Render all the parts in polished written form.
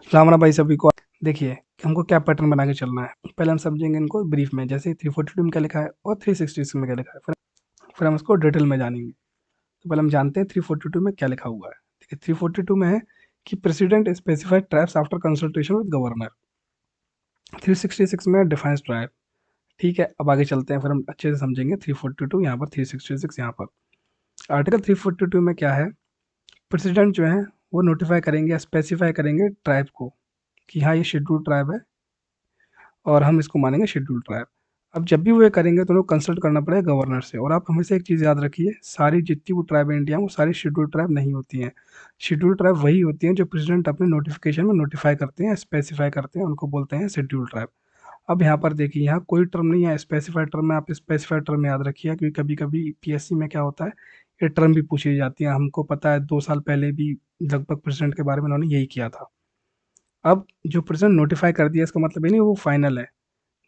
रामना भाई सभी को देखिए कि हमको क्या पैटर्न बना के चलना है। पहले हम समझेंगे इनको ब्रीफ में, जैसे 342 में क्या लिखा है और 366 में क्या लिखा है। फिर हम इसको डिटेल में जानेंगे। तो पहले हम जानते हैं 342 में क्या लिखा हुआ है। देखिए 342 में है कि president specified tribes after consultation with governor. 366 में डिफाइंस ट्राइब। ठीक है, अब आगे चलते हैं, फिर हम अच्छे से समझेंगे 342 यहाँ पर, 366 यहाँ पर। आर्टिकल 342 में क्या है, प्रेसिडेंट जो है वो नोटिफाई करेंगे, स्पेसिफाई करेंगे ट्राइब को कि हाँ ये शेड्यूल ट्राइब है और हम इसको मानेंगे शेड्यूल ट्राइब। अब जब भी वो ये करेंगे तो उनको कंसल्ट करना पड़ेगा गवर्नर से। और आप हमेशा एक चीज़ याद रखिए, सारी जितनी वो ट्राइब है इंडिया में वो सारी शेड्यूल ट्राइब नहीं होती हैं। शेड्यूल ट्राइब वही होती हैं जो प्रेसिडेंट अपने नोटिफिकेशन में नोटिफाई करते हैं, स्पेसिफाई करते हैं, उनको बोलते हैं शेड्यूल ट्राइब। अब यहाँ पर देखिए, यहाँ कोई टर्म नहीं है स्पेसिफाइड टर्म में, आप स्पेसिफाइड टर्म याद रखिए, क्योंकि कभी कभी पीएससी में क्या होता है, ये टर्म भी पूछी जाती है। हमको पता है 2 साल पहले भी लगभग प्रेसिडेंट के बारे में उन्होंने यही किया था। अब जो प्रेसिडेंट नोटिफाई कर दिया इसका मतलब ये नहीं वो फाइनल है।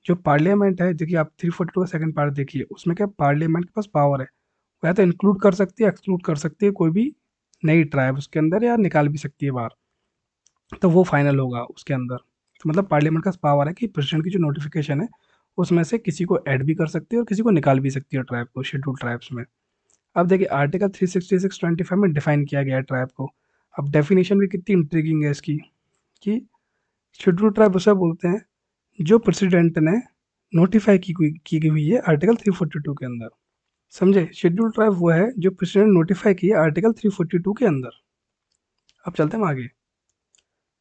जो पार्लियामेंट है, देखिए आप 342 का सेकंड पार्ट देखिए, उसमें क्या पार्लियामेंट के पास पावर है, वो या तो इंक्लूड कर सकती है, एक्सक्लूड कर सकती है कोई भी नई ट्राइब उसके अंदर, या निकाल भी सकती है बाहर। तो वो फाइनल होगा उसके अंदर। तो मतलब पार्लियामेंट का पावर है कि प्रेसिडेंट की जो नोटिफिकेशन है उसमें से किसी को ऐड भी कर सकती है और किसी को निकाल भी सकती है ट्राइब को, शेड्यूल ट्राइब्स में। अब देखिए आर्टिकल 366(25) में डिफाइन किया गया है ट्राइब को। अब डेफिनेशन भी कितनी इंट्रिगिंग है इसकी, कि शेड्यूल ट्राइब उसे बोलते हैं जो प्रेसिडेंट ने नोटिफाई की गई हुई है आर्टिकल 342 के अंदर। समझे, शेड्यूल ट्राइब वो है जो प्रेसिडेंट नोटिफाई की है आर्टिकल 342 के अंदर। अब चलते हैं हम आगे।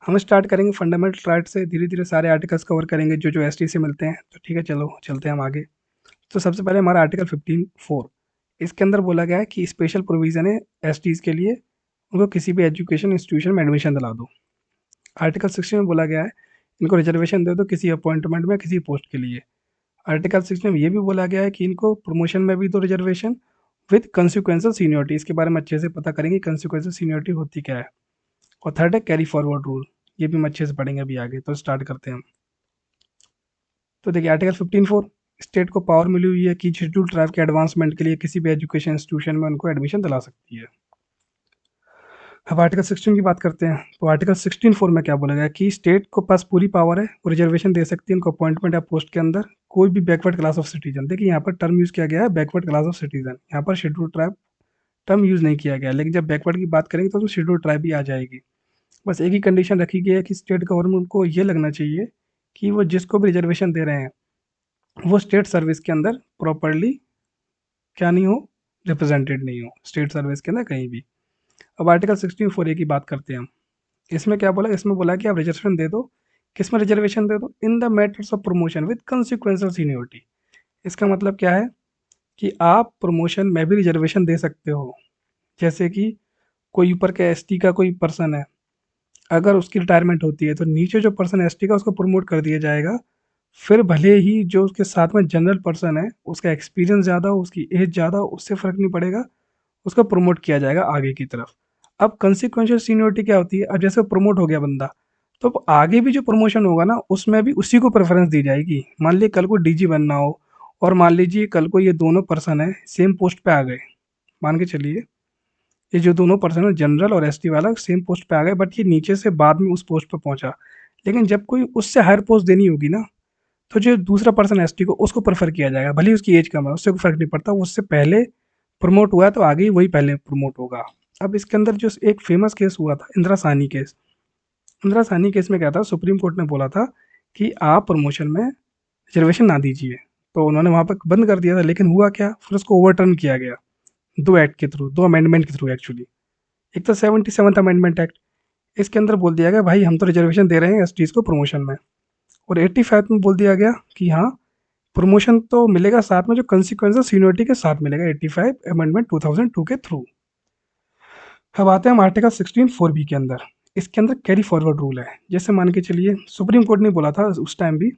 हम स्टार्ट करेंगे फंडामेंटल राइट से, धीरे धीरे सारे आर्टिकल्स कवर करेंगे जो जो एसटी से मिलते हैं। तो ठीक है, चलो चलते हैं हम आगे। तो सबसे पहले हमारा आर्टिकल 15(4), इसके अंदर बोला गया है कि स्पेशल प्रोविजन है एसटीज के लिए, उनको किसी भी एजुकेशन इंस्टीट्यूशन में एडमिशन दिला दो। आर्टिकल 16 में बोला गया है इनको रिजर्वेशन दे दो किसी अपॉइंटमेंट में किसी पोस्ट के लिए। आर्टिकल 16 में ये भी बोला गया है कि इनको प्रमोशन में भी दो रिजर्वेशन विद कंसिक्वेंसल सीनियोरिटी। इसके बारे में अच्छे से पता करेंगे कंसिक्वेंसल सीनियोरिटी होती क्या है। और थर्ड है कैरी फॉरवर्ड रूल, ये भी हम अच्छे से पढ़ेंगे अभी आगे। तो स्टार्ट करते हैं हम। तो देखिए आर्टिकल 15(4), स्टेट को पावर मिली हुई है कि शेड्यूल ट्राइब के एडवांसमेंट के लिए किसी भी एजुकेशन इंस्टीट्यूशन में उनको एडमिशन दिला सकती है। अब आर्टिकल 16 की बात करते हैं। तो आर्टिकल 16(4) में क्या बोला गया कि स्टेट को पास पूरी पावर है, वो रिजर्वेशन दे सकती है उनको अपॉइंटमेंट या पोस्ट के अंदर कोई भी बैकवर्ड क्लास ऑफ सिटीजन। देखिए यहाँ पर टर्म यूज़ किया गया है बैकवर्ड क्लास ऑफ सिटीजन, यहाँ पर शेड्यूल ट्राइब टर्म यूज़ नहीं किया गया। लेकिन जब बैकवर्ड की बात करेंगे तो शेड्यूल ट्राइब भी आ जाएगी। बस एक ही कंडीशन रखी गई है कि स्टेट गवर्नमेंट को ये लगना चाहिए कि वो जिसको भी रिजर्वेशन दे रहे हैं वो स्टेट सर्विस के अंदर प्रॉपरली क्या नहीं हो, रिप्रेजेंटेड नहीं हो स्टेट सर्विस के अंदर कहीं भी। अब आर्टिकल 16(4) की बात करते हैं हम। इसमें क्या बोला, इसमें बोला कि आप रिजर्वेशन दे दो, किस में रिजर्वेशन दे दो, in the matters of promotion with consequential seniority. इसका मतलब क्या है कि आप प्रमोशन में भी रिजर्वेशन दे सकते हो। जैसे कि कोई ऊपर के एसटी का कोई पर्सन है, अगर उसकी रिटायरमेंट होती है तो नीचे जो पर्सन एसटी का उसको प्रमोट कर दिया जाएगा। फिर भले ही जो उसके साथ में जनरल पर्सन है उसका एक्सपीरियंस ज़्यादा हो, उसकी एज ज़्यादा हो, उससे फ़र्क नहीं पड़ेगा, उसको प्रमोट किया जाएगा आगे की तरफ। अब कंसिक्वेंशियल सीनियोरिटी क्या होती है, अब जैसे प्रमोट हो गया बंदा, तो अब आगे भी जो प्रमोशन होगा ना उसमें भी उसी को प्रेफरेंस दी जाएगी। मान लीजिए कल को डीजी बनना हो, और मान लीजिए कल को ये दोनों पर्सन है सेम पोस्ट पे आ गए, मान के चलिए ये जो दोनों पर्सन है जनरल और एसटी वाला सेम पोस्ट पे आ गए, बट ये नीचे से बाद में उस पोस्ट पे पहुंचा। लेकिन जब कोई उससे हायर पोस्ट देनी होगी ना, तो जो दूसरा पर्सन एसटी को उसको प्रेफर किया जाएगा, भले ही उसकी एज कम है, उससे कोई फर्क नहीं पड़ता, वो उससे पहले प्रमोट हुआ है तो आगे ही वही पहले प्रमोट होगा। अब इसके अंदर जो एक फेमस केस हुआ था इंदिरा साहनी केस, इंदिरा साहनी केस में क्या था, सुप्रीम कोर्ट ने बोला था कि आप प्रमोशन में रिजर्वेशन ना दीजिए। तो उन्होंने वहाँ पर बंद कर दिया था, लेकिन हुआ क्या, फिर उसको ओवरटर्न किया गया दो एक्ट के थ्रू, दो अमेंडमेंट के थ्रू एक्चुअली। एक तो 77th अमेंडमेंट एक्ट, इसके अंदर बोल दिया गया भाई हम तो रिजर्वेशन दे रहे हैं एसटीज को प्रमोशन में। और 85 में बोल दिया गया कि हाँ प्रमोशन तो मिलेगा साथ में जो कंसिक्वेंसल सीनियोरिटी के साथ मिलेगा, 85 अमेंडमेंट 2002 के थ्रू। अब आते हैं हम आर्टिकल 16(4)(b) के अंदर। इसके अंदर कैरी फॉरवर्ड रूल है। जैसे मान के चलिए सुप्रीम कोर्ट ने बोला था उस टाइम भी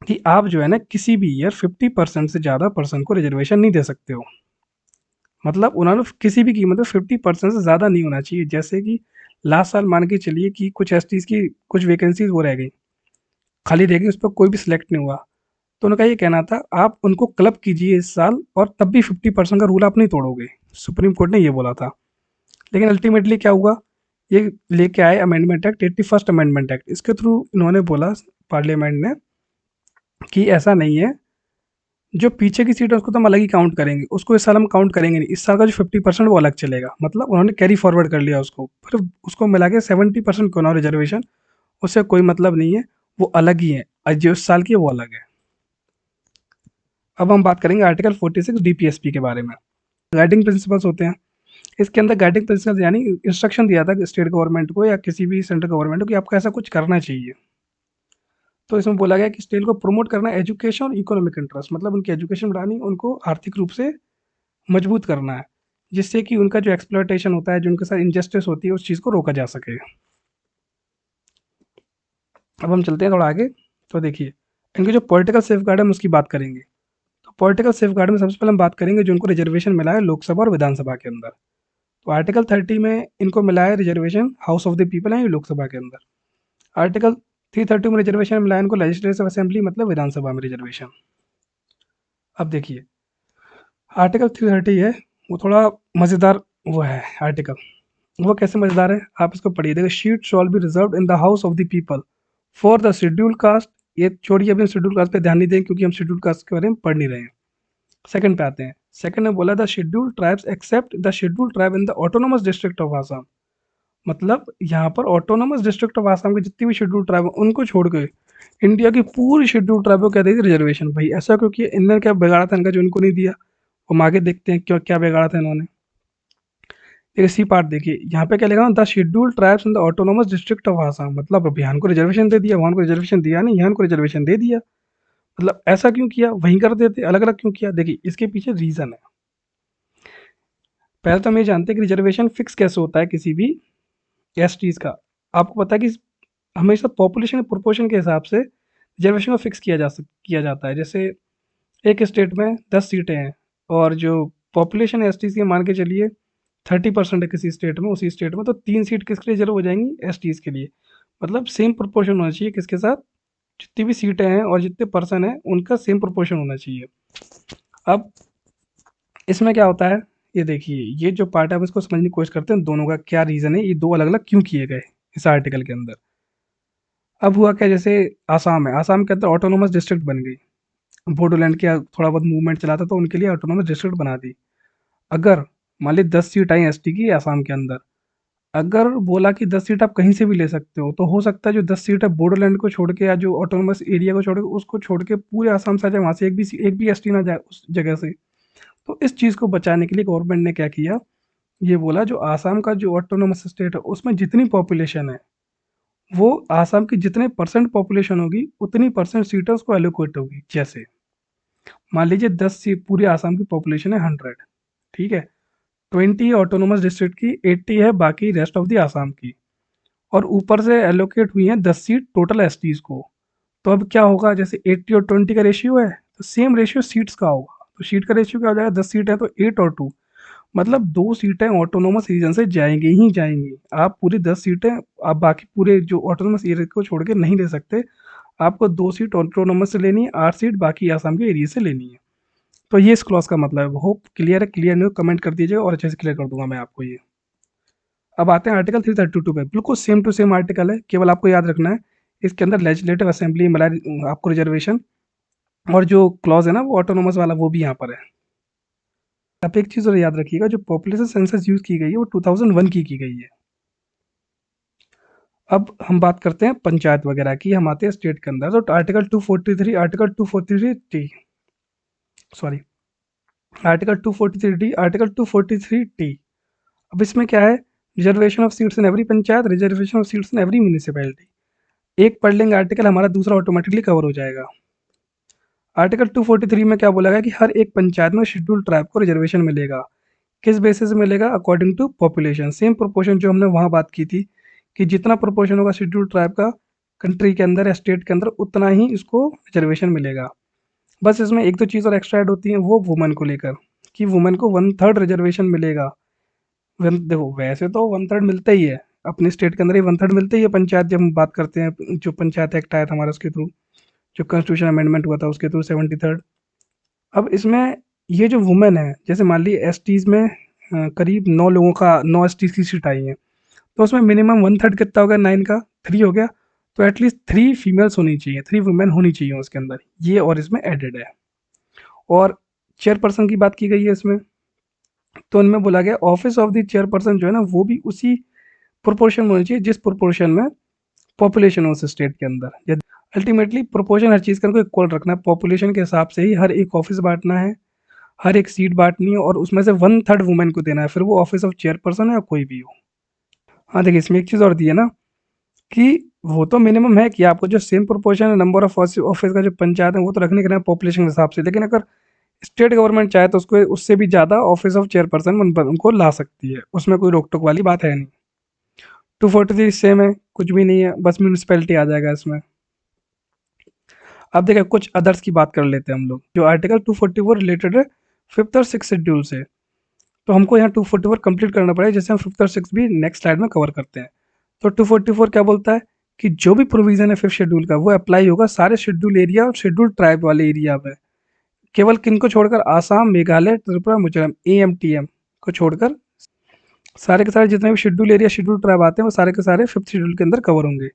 कि आप जो है ना किसी भी ईयर 50% से ज़्यादा पर्सन को रिजर्वेशन नहीं दे सकते हो। मतलब उन्होंने किसी भी कीमत में 50% से ज़्यादा नहीं होना चाहिए। जैसे कि लास्ट साल मान के चलिए कि कुछ एसटीज की कुछ वैकेंसीज वो रह गई, खाली रह गई, उस पर कोई भी सिलेक्ट नहीं हुआ। तो उनका ये कहना था आप उनको क्लब कीजिए इस साल और तब भी 50% का रूल आप नहीं तोड़ोगे। सुप्रीम कोर्ट ने ये बोला था। लेकिन अल्टीमेटली क्या हुआ, ये लेके आए amendment act 81st amendment act. इसके थ्रू इन्होंने बोला पार्लियामेंट ने कि ऐसा नहीं है, जो पीछे की सीट है उसको तो हम अलग ही काउंट करेंगे, उसको इस साल हम काउंट करेंगे नहीं, इस साल का जो 50% वो अलग चलेगा। मतलब उन्होंने कैरी फॉरवर्ड कर लिया उसको, फिर उसको मिला के 70% क्यों ना रिजर्वेशन, उससे कोई मतलब नहीं है, वो अलग ही है, और जो इस साल की है वो अलग है। अब हम बात करेंगे आर्टिकल 46 डीपीएसपी के बारे में। गाइडिंग प्रिंसिपल्स होते हैं, इसके अंदर गाइडिंग प्रिंसिपल्स यानी इंस्ट्रक्शन दिया था कि स्टेट गवर्नमेंट को या किसी भी सेंट्रल गवर्नमेंट को कि आपको ऐसा कुछ करना चाहिए। तो इसमें बोला गया कि स्टेट को प्रमोट करना एजुकेशन और इकोनॉमिक इंटरेस्ट, मतलब उनकी एजुकेशन बढ़ानी, उनको आर्थिक रूप से मजबूत करना है, जिससे कि उनका जो एक्सप्लॉयटेशन होता है, जो उनके साथ इंजस्टिस होती है, उस चीज़ को रोका जा सके। अब हम चलते हैं थोड़ा आगे। तो देखिए, इनके जो पॉलिटिकल सेफ गार्ड है हम उसकी बात करेंगे। तो पॉलिटिकल सेफ गार्ड में सबसे पहले हम बात करेंगे जो उनको रिजर्वेशन मिला है लोकसभा और विधानसभा के अंदर। तो आर्टिकल 30 में इनको मिला है reservation house of the people है, ये लोकसभा के अंदर। आर्टिकल 330 में रिजर्वेशन मिला है इनको लेजिस्लेटिव असेंबली, मतलब विधानसभा में रिजर्वेशन। अब देखिए, आर्टिकल 330 है, वो थोड़ा मज़ेदार वो है आर्टिकल। वो कैसे मज़ेदार है, आप इसको पढ़िए। देखिए, sheet shawl B reserve in the house of the people for the schedule caste. ये छोड़िए, अभी शेड्यूल कास्ट पे ध्यान नहीं दें क्योंकि हम शेड्यूल कास्ट के बारे में पढ़ नहीं रहे हैं। सेकंड पे आते हैं। सेकंड ने बोला the schedule tribes except the schedule tribe in the autonomous district of Assam. मतलब यहाँ पर ऑटोनोमस डिस्ट्रिक्ट ऑफ आसाम के जितनी भी शेड्यूल ट्राइब है उनको छोड़ के इंडिया की पूरी शेड्यूल ट्राइब को क्या दी थी, रिजर्वेशन। भाई ऐसा क्योंकि इनने क्या बिगाड़ा था इनका जो इनको नहीं दिया। हम आगे देखते हैं क्यों क्या बिगाड़ा था इन्होंने। देखिए सी पार्ट, देखिए यहाँ पे क्या लिखा the schedule tribes in the autonomous district of Assam. मतलब अब यहाँ को रिजर्वेशन दे दिया, वहाँ को रिजर्वेशन दिया नहीं, यहाँ को रिजर्वेशन दे दिया। मतलब ऐसा क्यों किया, वहीं कर देते, अलग अलग क्यों किया। देखिए इसके पीछे रीजन है। पहले तो हम ये जानते हैं कि रिजर्वेशन फिक्स कैसे होता है किसी भी एस टीज का। आपको पता है कि हमेशा पॉपुलेशन प्रोपोर्शन के हिसाब से रिजर्वेशन को फिक्स किया जाता है। जैसे एक स्टेट में 10 सीटें हैं और जो पॉपुलेशन एस टी की मान के चलिए 30% है किसी स्टेट में, उसी स्टेट में, तो 3 सीट किसके लिए रिजर्व हो जाएंगी, एस के लिए। मतलब सेम प्रोपोर्शन होना चाहिए किसके साथ, जितनी भी सीटें हैं और जितने पर्सन हैं उनका सेम प्रोपोर्शन होना चाहिए। अब इसमें क्या होता है, ये देखिए, ये जो पार्ट है हम इसको समझने की कोशिश करते हैं दोनों का क्या रीज़न है, ये दो अलग अलग क्यों किए गए इस आर्टिकल के अंदर। अब हुआ क्या, जैसे आसाम है, आसाम के अंदर ऑटोनोमस डिस्ट्रिक्ट बन गई। बोडोलैंड के थोड़ा बहुत मूवमेंट चला था तो उनके लिए ऑटोनोमस डिस्ट्रिक्ट बना दी। अगर मान ली 10 सीट आई एस की आसाम के अंदर, अगर बोला कि 10 सीट आप कहीं से भी ले सकते हो, तो हो सकता है जो 10 सीट है बोडोलैंड को छोड़ के या जो ऑटोनोमस एरिया को छोड़ के, उसको छोड़ के पूरे आसाम से आ जाए, वहाँ से एक भी एस ना जाए उस जगह से। तो इस चीज़ को बचाने के लिए गवर्नमेंट ने क्या किया, ये बोला जो आसाम का जो ऑटोनोमस स्टेट है उसमें जितनी पॉपुलेशन है, वो आसाम की जितने परसेंट पॉपुलेशन होगी उतनी परसेंट सीटें उसको एलोकेट होगी। जैसे मान लीजिए 10 सीट, पूरे आसाम की पॉपुलेशन है 100, ठीक है, 20 ऑटोनोमस डिस्ट्रिक्ट की, 80 है बाकी रेस्ट ऑफ द आसाम की, और ऊपर से एलोकेट हुई हैं 10 सीट टोटल एस को। तो अब क्या होगा, जैसे 80 और 20 का रेशियो है, तो सेम रेशियो सीट्स का होगा। तो सीट का रेशियो क्या हो जाएगा, 10 सीट है तो 8 और 2, मतलब 2 सीटें ऑटोनोमस रीजन से जाएंगी ही जाएंगी। आप पूरी 10 सीटें आप बाकी पूरे जो ऑटोनोमस एरिया को छोड़ के नहीं ले सकते। आपको 2 सीट ऑटोनोमस से लेनी है, 8 सीट बाकी आसाम के एरिया से लेनी है। तो ये इस क्लॉज का मतलब है। होप क्लियर है, क्लियर नहीं हो कमेंट कर दीजिएगा और अच्छे से क्लियर कर दूंगा मैं आपको ये। अब आते हैं आर्टिकल 332 पे, बिल्कुल सेम टू सेम आर्टिकल है, केवल आपको याद रखना है इसके अंदर लेजिस्लेटिव असेंबली मिला आपको रिजर्वेशन, और जो क्लॉज है ना वो ऑटोनोमस वाला वो भी यहाँ पर है। आप एक चीज़ और याद रखिएगा, जो पॉपुलेशन सेंसस यूज़ की गई है वो 2001 की गई है। अब हम बात करते हैं पंचायत वगैरह की, हम आते हैं स्टेट के अंदर। तो article 243, article 243 T, sorry, article 243 D, article 243 T. अब इसमें क्या है, reservation of seats in every panchayat, reservation of seats in every municipality. एक पढ़ लेंगे आर्टिकल, हमारा दूसरा ऑटोमेटिकली कवर हो जाएगा। आर्टिकल 243 में क्या बोला गया कि हर एक पंचायत में शेड्यूल ट्राइब को रिजर्वेशन मिलेगा। किस बेसिस में मिलेगा, according to population, same proportion जो हमने वहाँ बात की थी कि जितना प्रोपोर्शन होगा शेड्यूल ट्राइब का कंट्री के अंदर या स्टेट के अंदर, उतना ही इसको रिजर्वेशन मिलेगा। बस इसमें एक दो चीज़ और एक्स्ट्रा ऐड होती हैं, वो वुमेन को लेकर, कि वुमेन को 1/3 रिजर्वेशन मिलेगा। देखो वैसे तो 1/3 मिलता ही है, अपने स्टेट के अंदर ही 1/3 मिलता ही है पंचायत, जब हम बात करते हैं जो पंचायत एक्ट आया था हमारा उसके थ्रू, जो कॉन्स्टिट्यूशन अमेंडमेंट हुआ था उसके थ्रू 73rd। अब इसमें ये जो वुमेन है, जैसे मान ली एस में करीब 9 लोगों का 9 एस की सीट आई है, तो उसमें मिनिमम 1/3 कितना हो गया 9 का 3 हो गया, तो एटलीस्ट 3 फीमेल्स होनी चाहिए, 3 वुमेन होनी चाहिए उसके अंदर, ये और इसमें एडेड है। और चेयरपर्सन की बात की गई है इसमें, तो उनमें बोला गया ऑफिस ऑफ द चेयरपर्सन जो है ना वो भी उसी प्रोपोर्शन में होनी चाहिए जिस प्रोपोर्शन में पॉपुलेशन हो उस स्टेट के अंदर। अल्टीमेटली प्रोपोर्शन हर चीज़ का इक्वल रखना है, पॉपुलेशन के हिसाब से ही हर एक ऑफिस बांटना है, हर एक सीट बांटनी है, और उसमें से 1/3 वुमेन को देना है, फिर वो ऑफिस ऑफ चेयरपर्सन है या कोई भी हो। हाँ देखिए, इसमें एक चीज़ और दी है ना कि वो तो मिनिमम है कि आपको जो सेम प्रोपोर्शन है नंबर ऑफ ऑफिस का जो पंचायत है वो तो रखने के ना पॉपुलेशन के हिसाब से, लेकिन अगर स्टेट गवर्नमेंट चाहे तो उसको उससे भी ज़्यादा ऑफिस ऑफ चेयरपर्सन उनको ला सकती है, उसमें कोई रोक टोक वाली बात है नहीं। 243 सेम है, कुछ भी नहीं है, बस म्यूनिसपैलिटी आ जाएगा इसमें। अब देखिए कुछ अदर्स की बात कर लेते हैं हम लोग। जो आर्टिकल 244 रिलेटेड है फिफ्थ और सिक्स शेड्यूल से, तो हमको यहाँ 244 कंप्लीट करना पड़ेगा, जैसे हम फिफ्थ और सिक्स भी नेक्स्ट स्लाइड में कवर करते हैं। तो 244 क्या बोलता है कि जो भी प्रोविजन है फिफ्थ शेड्यूल का वो अप्लाई होगा सारे शेड्यूल एरिया और शेड्यूल ट्राइब वाले एरिया में, केवल किन को छोड़कर, आसाम, मेघालय, त्रिपुरा, मिजोरम, AMTM को छोड़कर सारे के सारे जितने भी शेड्यूल एरिया शेड्यूल ट्राइब आते हैं वो सारे के सारे फिफ्थ शेड्यूल के अंदर कवर होंगे।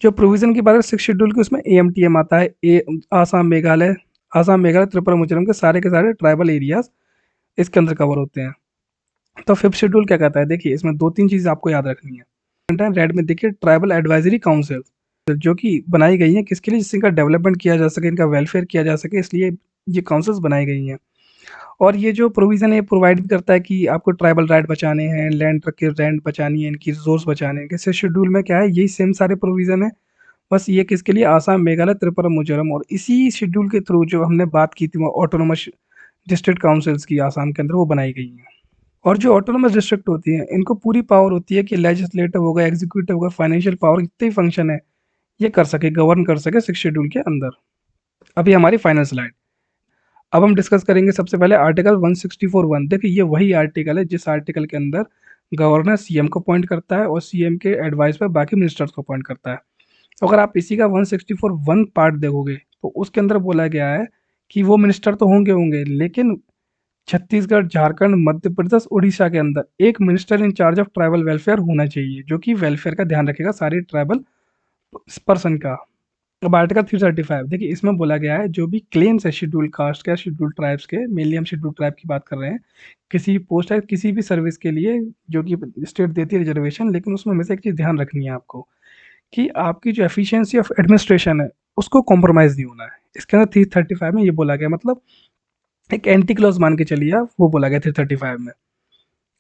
जो प्रोविजन की बात है सिक्स शेड्यूल की, उसमें AMTM आता है, आसाम मेघालय त्रिपुरा मिजोरम के सारे ट्राइबल एरियाज इसके अंदर कवर होते हैं। तो फिफ्थ शेड्यूल क्या कहता है, देखिए इसमें दो तीन चीज़ आपको याद रखनी है। रेड में देखिए ट्राइबल एडवाइजरी काउंसिल, जो कि बनाई गई है किसके लिए, जिससे इनका डेवलपमेंट किया जा सके, इनका वेलफेयर किया जा सके, इसलिए ये काउंसिल्स बनाई गई हैं। और ये जो प्रोविज़न है ये प्रोवाइड भी करता है कि आपको ट्राइबल राइट बचाने हैं, लैंड की रेंट बचानी है, इनकी रिसोर्स बचाने हैं। किसी शेड्यूल में क्या है, यही सेम सारे प्रोविज़न है, बस ये किसके लिए, आसाम, मेघालय, त्रिपुरा, मिजोरम। और इसी शेड्यूल के थ्रू जो हमने बात की थी वो ऑटोनोमस डिस्ट्रिक्ट काउंसिल्स की आसाम के अंदर वो बनाई गई हैं। और जो ऑटोनोमस डिस्ट्रिक्ट होती हैं इनको पूरी पावर होती है कि लेजिस्लेटिव होगा, एग्जीक्यूटिव होगा, फाइनेंशियल पावर, जितने भी फंक्शन है ये कर सके, गवर्न कर सके सिक्स शेड्यूल के अंदर। अभी हमारी फाइनल स्लाइड। अब हम डिस्कस करेंगे सबसे पहले आर्टिकल 164(1). देखिए ये वही आर्टिकल है जिस आर्टिकल के अंदर गवर्नर CM को अपॉइंट करता है और CM के एडवाइस पर बाकी मिनिस्टर्स को अपॉइंट करता है। तो अगर आप इसी का 164(1) पार्ट देखोगे तो उसके अंदर बोला गया है कि वो मिनिस्टर तो होंगे होंगे, लेकिन छत्तीसगढ़, झारखंड, मध्य प्रदेश, उड़ीसा के अंदर एक minister in charge of tribal welfare होना चाहिए, जो कि वेलफेयर का ध्यान रखेगा सारी ट्राइबल पर्सन का। अब आर्टिकल 335 देखिए इसमें बोला गया है जो भी क्लेम्स है शेड्यूल कास्ट के, शेड्यूल ट्राइब्स के, मेनली हम शेड्यूल ट्राइब की बात कर रहे हैं, किसी भी पोस्ट है किसी भी सर्विस के लिए जो कि स्टेट देती है रिजर्वेशन, लेकिन उसमें हमेशा एक चीज़ ध्यान रखनी है आपको कि आपकी जो एफिशिएंसी ऑफ एडमिनिस्ट्रेशन है उसको कॉम्प्रोमाइज़ नहीं होना है। इसके अंदर 335 में ये बोला गया, मतलब एक एंटी क्लॉज मान के चलिए आप, वो बोला गया 335 में।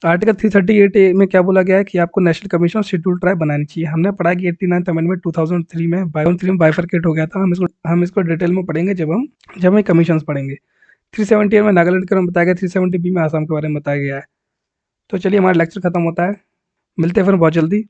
आर्टिकल 338 में क्या बोला गया है कि आपको national commission of schedule tribe बनानी चाहिए। हमने पढ़ा कि 89th अमेंडमेंट 2003 में बाइफरकेट हो गया था, हम इसको डिटेल में पढ़ेंगे जब हम कमीशन पढ़ेंगे। 370 में नागालैंड के बारे में बताया गया, 370B में आसाम के बारे में बताया गया है। तो चलिए हमारा लेक्चर खत्म होता है, मिलते हैं फिर बहुत जल्दी।